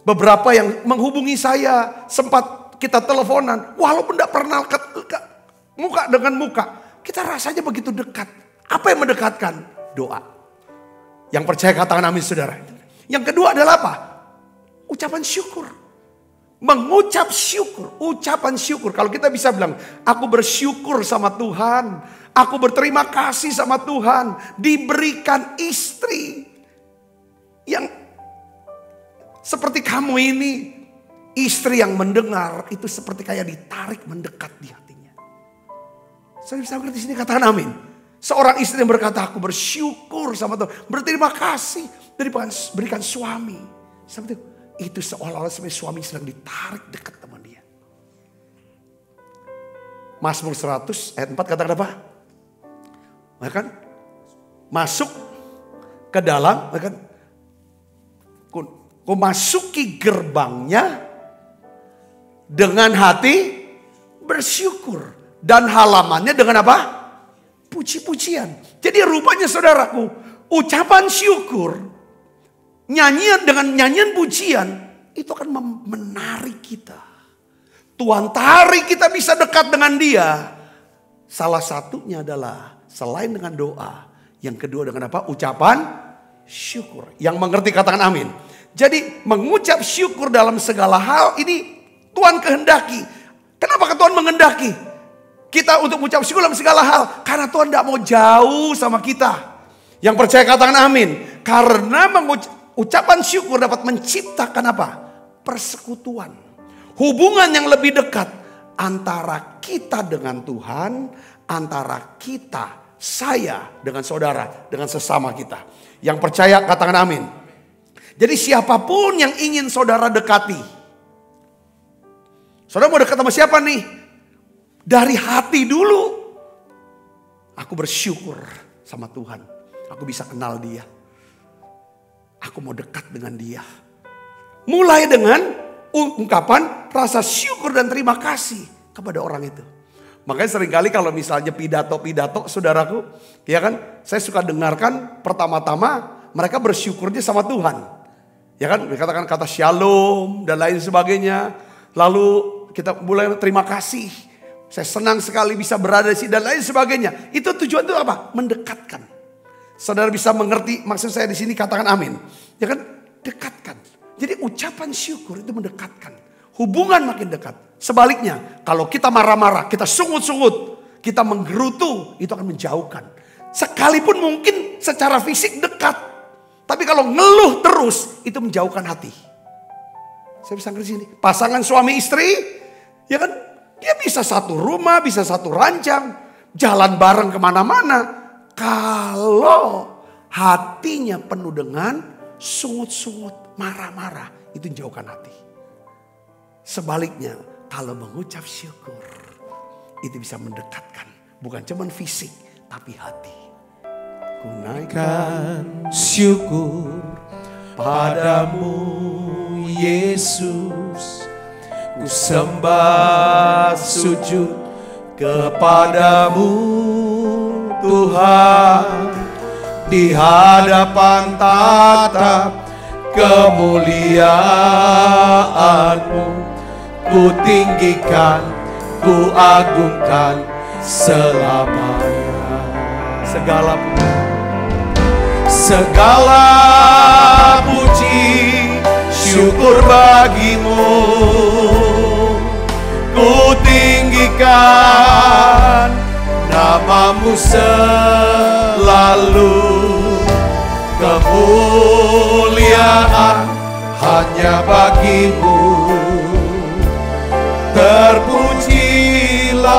beberapa yang menghubungi saya. Sempat kita teleponan. Walaupun gak pernah muka dengan muka. Kita rasanya begitu dekat. Apa yang mendekatkan? Doa. Yang percaya katakan amin saudara. Yang kedua adalah apa? Ucapan syukur. Mengucap syukur, ucapan syukur. Kalau kita bisa bilang, aku bersyukur sama Tuhan. Aku berterima kasih sama Tuhan. Diberikan istri yang seperti kamu ini. Istri yang mendengar itu seperti kayak ditarik mendekat di hatinya. Saya bisa mengerti sini, katakan amin. Seorang istri yang berkata, aku bersyukur sama Tuhan. Berterima kasih berikan suami. Seperti itu seolah-olah sebagai suami sedang ditarik dekat teman dia. Mazmur 100 ayat 4 katakan apa? Kan? Masuk ke dalam, kan? Ku masuki gerbangnya dengan hati bersyukur. Dan halamannya dengan apa? Puji-pujian. Jadi rupanya saudaraku, ucapan syukur, nyanyian dengan nyanyian pujian, itu akan menarik kita. Tuhan tarik kita bisa dekat dengan dia. Salah satunya adalah selain dengan doa, yang kedua dengan apa? Ucapan syukur. Yang mengerti katakan amin. Jadi mengucap syukur dalam segala hal ini Tuhan kehendaki. Kenapa Tuhan mengendaki kita untuk mengucap syukur dalam segala hal? Karena Tuhan tidak mau jauh sama kita. Yang percaya katakan amin. Karena ucapan syukur dapat menciptakan apa? Persekutuan. Hubungan yang lebih dekat antara kita dengan Tuhan, antara kita, saya dengan saudara, dengan sesama kita. Yang percaya katakan amin. Jadi siapapun yang ingin saudara dekati. Saudara mau dekat sama siapa nih? Dari hati dulu. Aku bersyukur sama Tuhan. Aku bisa kenal dia. Aku mau dekat dengan dia. Mulai dengan ungkapan rasa syukur dan terima kasih kepada orang itu. Makanya seringkali kalau misalnya pidato-pidato saudaraku, ya kan, saya suka dengarkan pertama-tama mereka bersyukurnya sama Tuhan. Ya kan, dikatakan kata shalom dan lain sebagainya. Lalu kita mulai terima kasih. Saya senang sekali bisa berada di sini dan lain sebagainya. Itu tujuan itu apa? Mendekatkan. Saudara bisa mengerti maksud saya di sini, katakan amin. Ya kan, dekatkan. Jadi ucapan syukur itu mendekatkan. Hubungan makin dekat. Sebaliknya, kalau kita marah-marah, kita sungut-sungut, kita menggerutu, itu akan menjauhkan. Sekalipun mungkin secara fisik dekat, tapi kalau ngeluh terus, itu menjauhkan hati. Saya bisa ngerti sini. Pasangan suami istri, ya kan, dia bisa satu rumah, bisa satu ranjang, jalan bareng kemana-mana. Kalau hatinya penuh dengan sungut-sungut, marah-marah, itu menjauhkan hati. Sebaliknya, kalau mengucap syukur, itu bisa mendekatkan. Bukan cuma fisik, tapi hati. Ku naikkan syukur padamu Yesus. Ku sembah sujud kepadamu Tuhan. Di hadapan tata kemuliaan-Mu, ku tinggikan, ku agungkan selamanya. Segala puji syukur bagimu, ku tinggikan namamu selalu. Kemuliaan hanya bagimu, terpujilah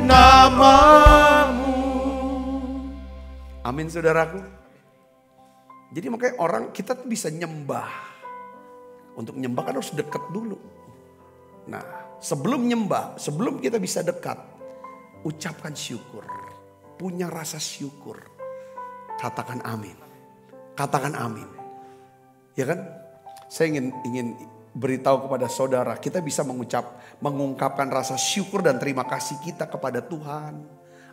namamu. Amin saudaraku. Jadi makanya orang kita tuh bisa nyembah. Untuk nyembah kan harus dekat dulu. Nah sebelum nyembah, sebelum kita bisa dekat, ucapkan syukur. Punya rasa syukur. Katakan amin. Katakan amin. Ya kan? Saya ingin beritahu kepada saudara, kita bisa mengungkapkan rasa syukur dan terima kasih kita kepada Tuhan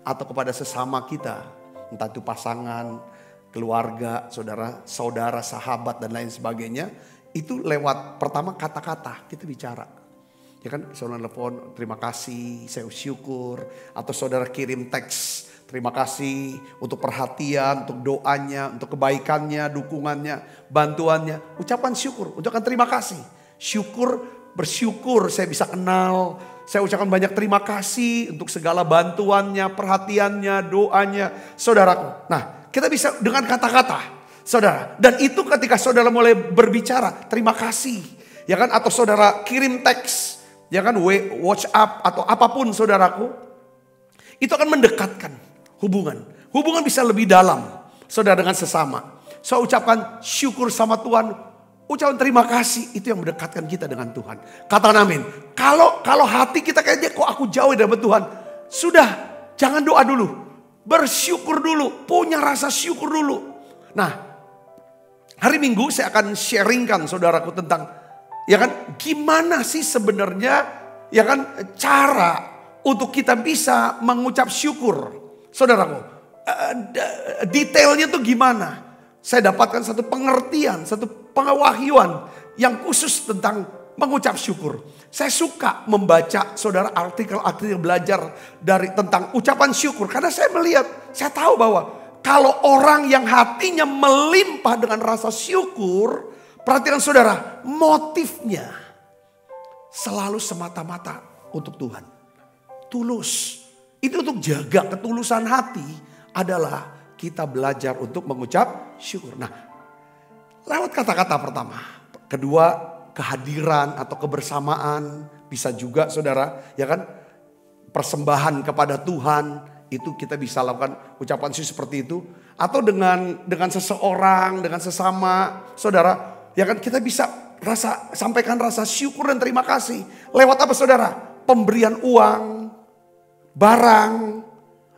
atau kepada sesama kita, entah itu pasangan, keluarga, saudara, sahabat dan lain sebagainya. Itu lewat pertama kata-kata kita bicara. Ya kan, saudara telepon terima kasih, saya syukur, atau saudara kirim teks Terima kasih untuk perhatian, untuk doanya, untuk kebaikannya, dukungannya, bantuannya. Ucapan syukur, ucapkan terima kasih. Syukur, bersyukur saya bisa kenal. Saya ucapkan banyak terima kasih untuk segala bantuannya, perhatiannya, doanya, saudaraku. Nah, kita bisa dengan kata-kata, saudara. Dan itu ketika saudara mulai berbicara, terima kasih. Ya kan, atau saudara kirim teks, ya kan, WhatsApp atau apapun saudaraku. Itu akan mendekatkan hubungan. Hubungan bisa lebih dalam, saudara, dengan sesama. Saya ucapkan syukur sama Tuhan, ucapan terima kasih, itu yang mendekatkan kita dengan Tuhan. Katakan amin. Kalau hati kita kayaknya kok aku jauh dari Tuhan, sudah, jangan doa dulu. Bersyukur dulu, punya rasa syukur dulu. Nah, hari Minggu saya akan sharingkan saudaraku tentang, ya kan, gimana sih sebenarnya, ya kan, cara untuk kita bisa mengucap syukur. Saudaraku, detailnya tuh gimana? Saya dapatkan satu pengertian, satu pengawahyuan yang khusus tentang mengucap syukur. Saya suka membaca saudara artikel-artikel belajar tentang ucapan syukur. Karena saya melihat, saya tahu bahwa kalau orang yang hatinya melimpah dengan rasa syukur, perhatikan saudara, motifnya selalu semata-mata untuk Tuhan. Tulus. Itu untuk jaga ketulusan hati adalah kita belajar untuk mengucap syukur. Nah, lewat kata-kata pertama. Kedua, kehadiran atau kebersamaan. Bisa juga saudara, ya kan, persembahan kepada Tuhan. Itu kita bisa lakukan ucapan syukur seperti itu. Atau dengan seseorang, dengan sesama saudara. Ya kan, kita bisa sampaikan rasa syukur dan terima kasih. Lewat apa saudara? Pemberian uang, barang,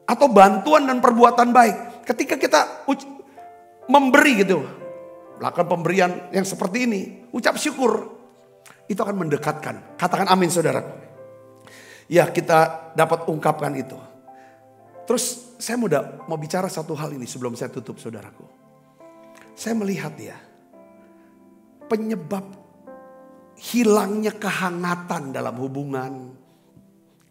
atau bantuan dan perbuatan baik. Ketika kita memberi gitu, lakukan pemberian yang seperti ini, ucap syukur, itu akan mendekatkan. Katakan amin saudara. Ya, kita dapat ungkapkan itu. Terus saya mau bicara satu hal ini sebelum saya tutup saudaraku. Saya melihat ya, penyebab hilangnya kehangatan dalam hubungan,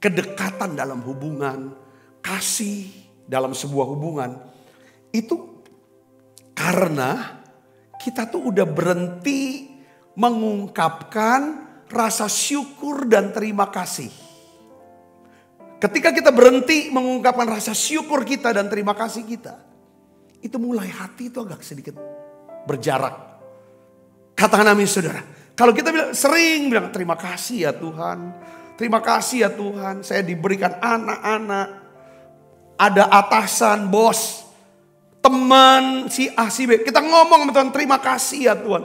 kedekatan dalam hubungan, kasih dalam sebuah hubungan, itu karena kita tuh udah berhenti mengungkapkan rasa syukur dan terima kasih. Ketika kita berhenti mengungkapkan rasa syukur kita dan terima kasih kita, itu mulai hati itu agak sedikit berjarak. Katakan amin saudara. Kalau kita sering bilang terima kasih ya Tuhan, terima kasih ya Tuhan, saya diberikan anak-anak, ada atasan, bos, teman, si A, si B. Kita ngomong sama Tuhan, terima kasih ya Tuhan.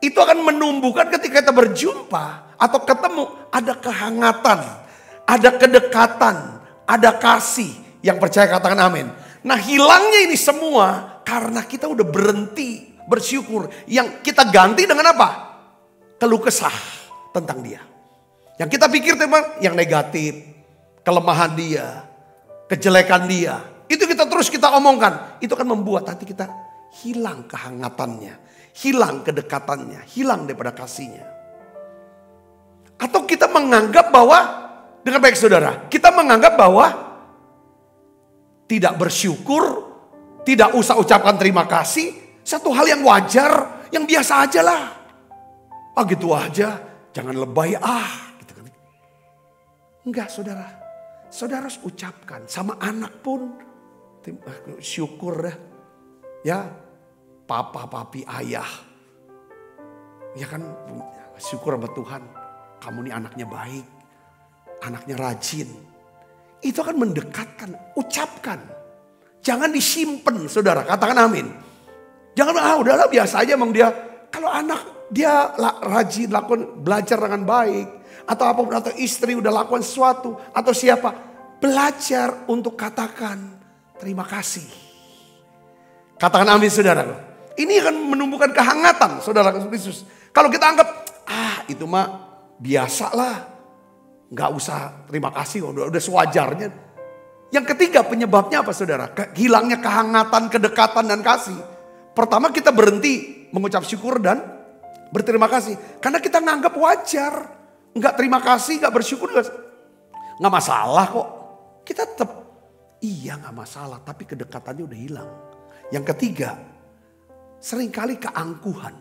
Itu akan menumbuhkan ketika kita berjumpa atau ketemu, ada kehangatan, ada kedekatan, ada kasih. Yang percaya katakan amin. Nah, hilangnya ini semua karena kita udah berhenti bersyukur. Yang kita ganti dengan apa? Keluh kesah tentang dia. Yang kita pikir teman yang negatif, kelemahan dia, kejelekan dia. Itu kita terus omongkan. Itu akan membuat hati kita hilang kehangatannya, hilang kedekatannya, hilang daripada kasihnya. Atau kita menganggap bahwa, dengan baik saudara, kita menganggap bahwa tidak bersyukur, tidak usah ucapkan terima kasih, satu hal yang wajar, yang biasa aja lah. Ah gitu aja, jangan lebay gitu kan. Enggak saudara, saudara harus ucapkan. Sama anak pun, syukur dah. Ya, papa, papi, ayah. Ya kan, syukur sama Tuhan. Kamu nih anaknya baik, anaknya rajin. Itu akan mendekatkan, ucapkan. Jangan disimpan saudara, katakan amin. Jangan, udahlah biasa aja emang dia. Kalau anak dia rajin, belajar dengan baik. Atau apapun, atau istri udah lakukan sesuatu. Atau siapa, belajar untuk katakan terima kasih. Katakan amin saudara. Ini akan menumbuhkan kehangatan saudara Kristus. Kalau kita anggap, itu mah biasa lah. Gak usah terima kasih, udah sewajarnya. Yang ketiga penyebabnya apa saudara? Hilangnya kehangatan, kedekatan dan kasih. Pertama kita berhenti mengucap syukur dan berterima kasih. Karena kita nganggap wajar. Gak terima kasih, gak bersyukur. Gak masalah kok. Kita tetap Iya gak masalah, tapi kedekatannya udah hilang. Yang ketiga, seringkali keangkuhan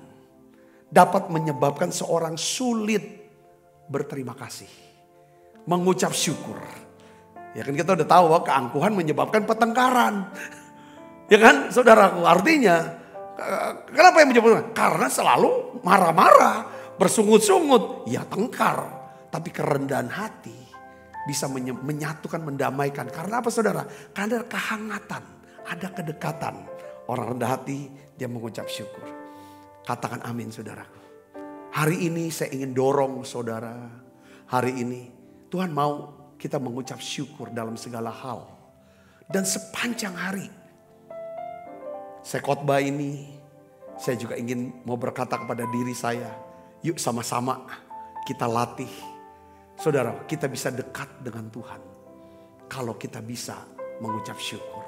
dapat menyebabkan seorang sulit berterima kasih, mengucap syukur. Ya kan kita udah tahu bahwa keangkuhan menyebabkan pertengkaran. Ya kan saudaraku, artinya kenapa yang menyebabkan? Karena selalu marah-marah, bersungut-sungut, ya tengkar. Tapi kerendahan hati bisa menyatukan, mendamaikan. Karena apa saudara? Karena ada kehangatan, ada kedekatan. Orang rendah hati dia mengucap syukur. Katakan amin saudaraku. Hari ini saya ingin dorong saudara. Hari ini Tuhan mau kita mengucap syukur dalam segala hal. Dan sepanjang hari. Saya khotbah ini, saya juga ingin mau berkata kepada diri saya. Yuk sama-sama kita latih. Saudara, kita bisa dekat dengan Tuhan kalau kita bisa mengucap syukur.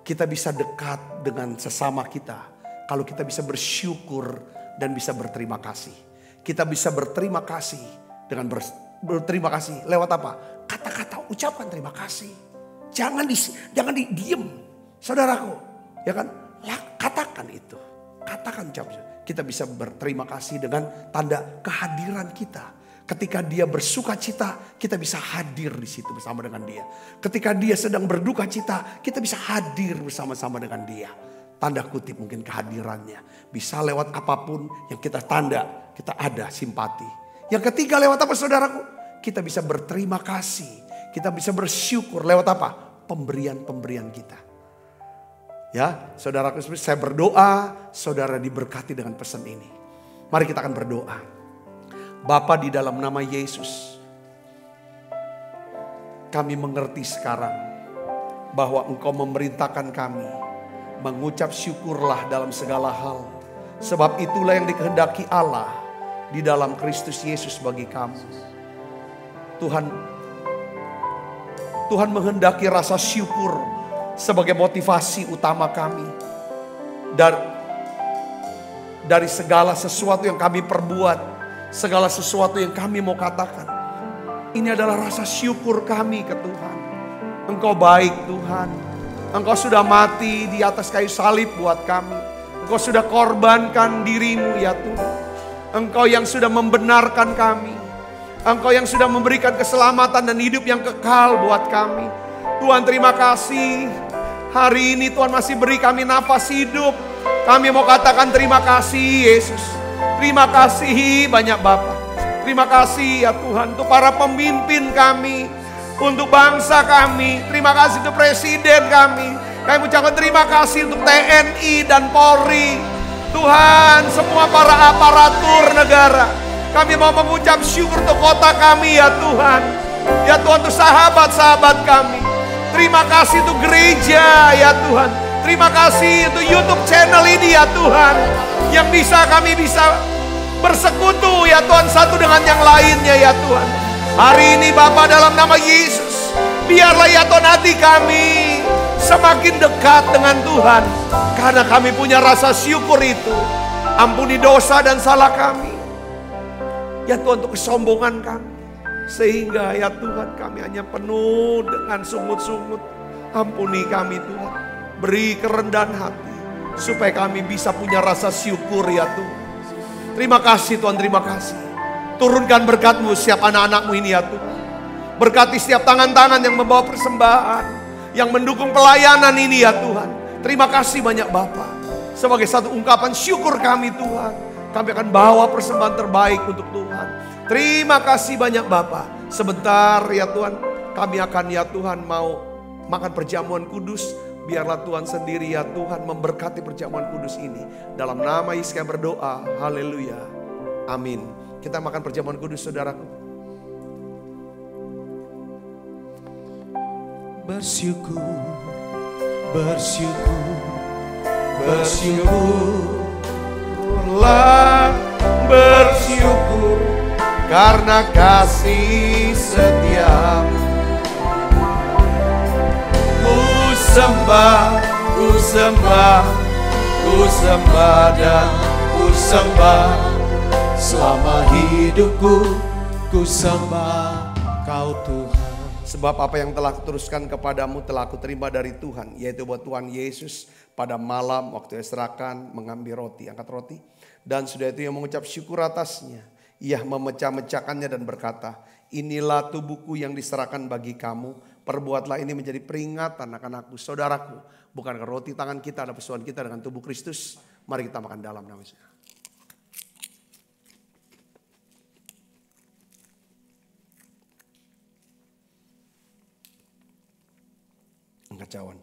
Kita bisa dekat dengan sesama kita kalau kita bisa bersyukur dan bisa berterima kasih. Kita bisa berterima kasih dengan berterima kasih lewat apa? Kata-kata ucapan terima kasih. Jangan diem, saudaraku, ya kan? Katakan itu, katakan ucapan. Kita bisa berterima kasih dengan tanda kehadiran kita. Ketika dia bersuka cita, kita bisa hadir di situ bersama dengan dia. Ketika dia sedang berduka cita, kita bisa hadir bersama-sama dengan dia. Tanda kutip mungkin kehadirannya. Bisa lewat apapun yang kita tanda, kita ada simpati. Yang ketiga lewat apa saudaraku? Kita bisa berterima kasih. Kita bisa bersyukur lewat apa? Pemberian-pemberian kita. Ya, saudaraku, saya berdoa, saudara diberkati dengan pesan ini. Mari kita akan berdoa. Bapa, di dalam nama Yesus, kami mengerti sekarang bahwa Engkau memerintahkan kami mengucap syukurlah dalam segala hal. Sebab itulah yang dikehendaki Allah di dalam Kristus Yesus bagi kami. Tuhan menghendaki rasa syukur sebagai motivasi utama kami. Dari segala sesuatu yang kami perbuat, segala sesuatu yang kami mau katakan. Ini adalah rasa syukur kami ke Tuhan. Engkau baik Tuhan. Engkau sudah mati di atas kayu salib buat kami. Engkau sudah korbankan dirimu ya Tuhan. Engkau yang sudah membenarkan kami. Engkau yang sudah memberikan keselamatan dan hidup yang kekal buat kami. Tuhan terima kasih. Hari ini Tuhan masih beri kami nafas hidup. Kami mau katakan terima kasih Yesus. Terima kasih banyak Bapa. Terima kasih ya Tuhan untuk para pemimpin kami, untuk bangsa kami. Terima kasih untuk presiden kami. Kami ucapkan terima kasih untuk TNI dan Polri. Tuhan, semua para aparatur negara. Kami mau mengucap syukur untuk kota kami ya Tuhan. Ya Tuhan, untuk sahabat-sahabat kami. Terima kasih untuk gereja ya Tuhan. Terima kasih untuk YouTube channel ini ya Tuhan. Yang kami bisa bersekutu ya Tuhan, satu dengan yang lainnya ya Tuhan. Hari ini Bapa, dalam nama Yesus, biarlah ya Tuhan hati kami semakin dekat dengan Tuhan. Karena kami punya rasa syukur itu. Ampuni dosa dan salah kami ya Tuhan, untuk kesombongan kami. Sehingga ya Tuhan kami hanya penuh dengan sungut-sungut. Ampuni kami Tuhan. Beri kerendahan hati supaya kami bisa punya rasa syukur ya Tuhan. Terima kasih Tuhan, terima kasih. Turunkan berkat-Mu setiap anak-anak-Mu ini ya Tuhan. Berkati setiap tangan-tangan yang membawa persembahan, yang mendukung pelayanan ini ya Tuhan. Terima kasih banyak Bapa. Sebagai satu ungkapan syukur kami Tuhan, kami akan bawa persembahan terbaik untuk Tuhan. Terima kasih banyak Bapa. Sebentar ya Tuhan, kami akan ya Tuhan mau makan perjamuan kudus. Biarlah Tuhan sendiri ya Tuhan memberkati perjamuan kudus ini. Dalam nama Yesus kami berdoa. Haleluya. Amin. Kita makan perjamuan kudus saudaraku. Bersyukur, bersyukur, bersyukurlah, bersyukur karena kasih setiamu. Sembah, ku sembah, ku sembah dan ku sembah. Selama hidupku ku sembah Kau Tuhan. Sebab apa yang telah kuteruskan kepadamu telah kuterima dari Tuhan, yaitu buat Tuhan Yesus pada malam waktu ia serahkan mengambil roti, angkat roti. Dan sudah itu ia mengucap syukur atasnya. Ia memecah-mecahkannya dan berkata, inilah tubuhku yang diserahkan bagi kamu. Perbuatlah ini menjadi peringatan akan aku, saudaraku. Bukankah roti tangan kita ada persoalan kita dengan tubuh Kristus? Mari kita makan dalam nama Yesus. Angkat cawan.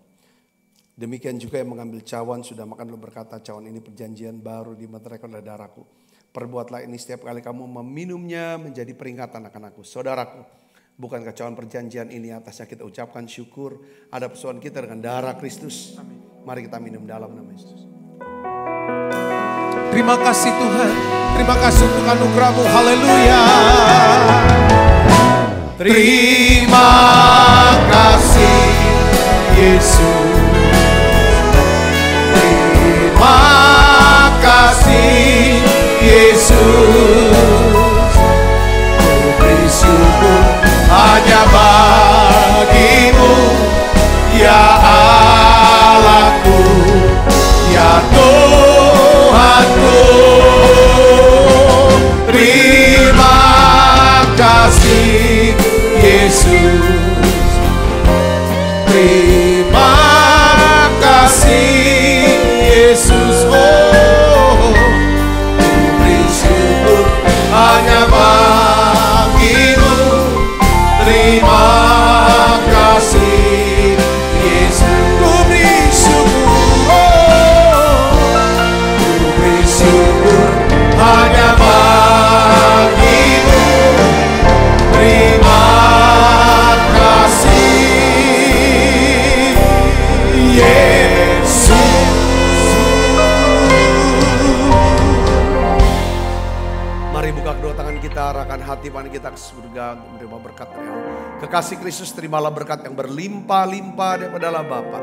Demikian juga yang mengambil cawan sudah makan lalu berkata, cawan ini perjanjian baru di mata mereka adalah darahku. Perbuatlah ini setiap kali kamu meminumnya menjadi peringatan akan aku. Saudaraku, bukankah cawan perjanjian ini atasnya kita ucapkan syukur. Ada persoalan kita dengan darah Kristus. Mari kita minum dalam nama Yesus. Terima kasih Tuhan. Terima kasih untuk anugerah-Mu. Haleluya. Terima kasih Yesus. Terima kasih Yesus. Ku beri syukur hanya bagi-Mu, ya Allahku, ya Tuhanku. Terima kasih Yesus. Terima kasih Yesus. Oh, ku beri syukur hanya bagi-Mu. Terima kasih Yesus. Ku beri syukur. Oh, ku beri syukur hanya bagi-Mu. Terima kasih Yesus. Mari buka kedua tangan kita, arahkan hati pandang kita ke surga untuk menerima berkat dari Allah. Kekasih Kristus, terimalah berkat yang berlimpah-limpah daripada Allah Bapa.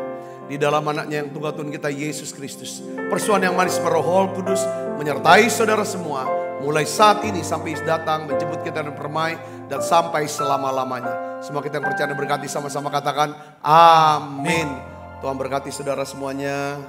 Di dalam anaknya yang tunggal Tuhan kita Yesus Kristus. Persuan yang manis Roh Kudus menyertai saudara semua. Mulai saat ini sampai datang menjemput kita dan permai dan sampai selama-lamanya. Semua kita yang percaya dan berkati sama-sama katakan amin. Tuhan berkati saudara semuanya.